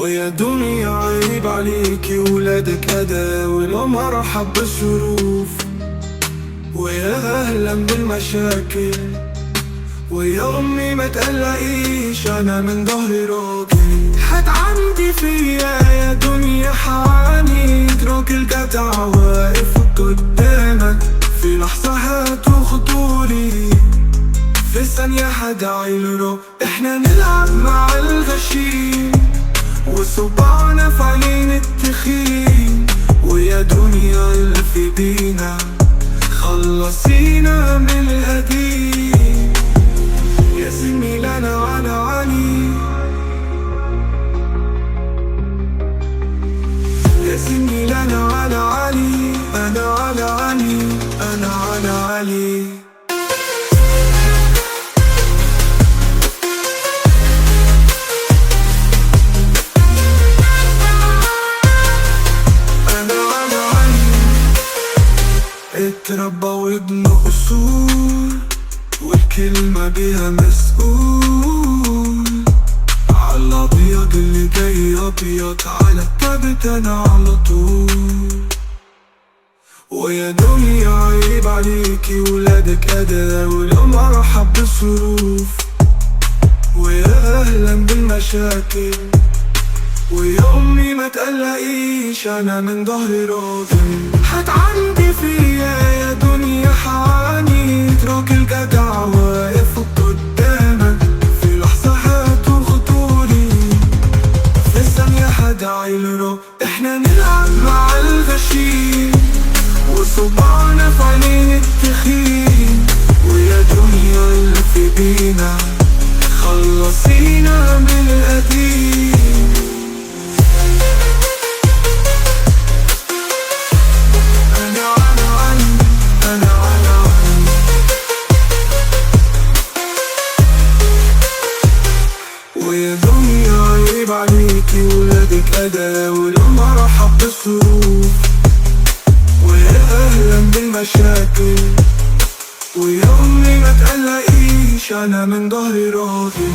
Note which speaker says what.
Speaker 1: ويا دنيا عيب عليكي ولادك أدا ولو مرحب بالظروف، ويا أهلا بالمشاكل، ويا أمي ما تقلقيش أنا من ظهري راجل. هتعندي فيا يا دنيا حوانيك، راجل جدع واقف قدامك، في لحظة هتخطولي، في ثانية هدعي لرب. احنا نلعب مع الغشيم وصبعنا في عينين التخين، ويا دنيا الفي بينا خلصينا من القديم. يا زميل أنا على علي، يا زميل أنا على علي، أنا على علي، أنا على علي. اتربى وابن أصول والكلمة بيها مسؤول، عالأبيض اللي جاي أبيض، على التابت أنا على طول. ويا دنيا عيب عليكي ولادك أدا ولو مرحب بالظروف، ويا أهلا بالمشاكل، ويا أمي ما تقلقيش أنا من ظهري راجل. هتعندي فيا يا دنيا حوانيك، راجل جدع واقف قدامك، في لحظة هتخطولي، في ثانية هدعي لرب. احنا نلعب مع الغشيم وصبعنا في عينين التخين، ويا دنيا اللي في بينا خلصينا من القديم. ويا دنيا عيب عليكي ولادك أدا ولو مرحب بالظروف، ويا أهلا بالمشاكل، ويا أمي ما تقلقيش أنا من ظهري راضي.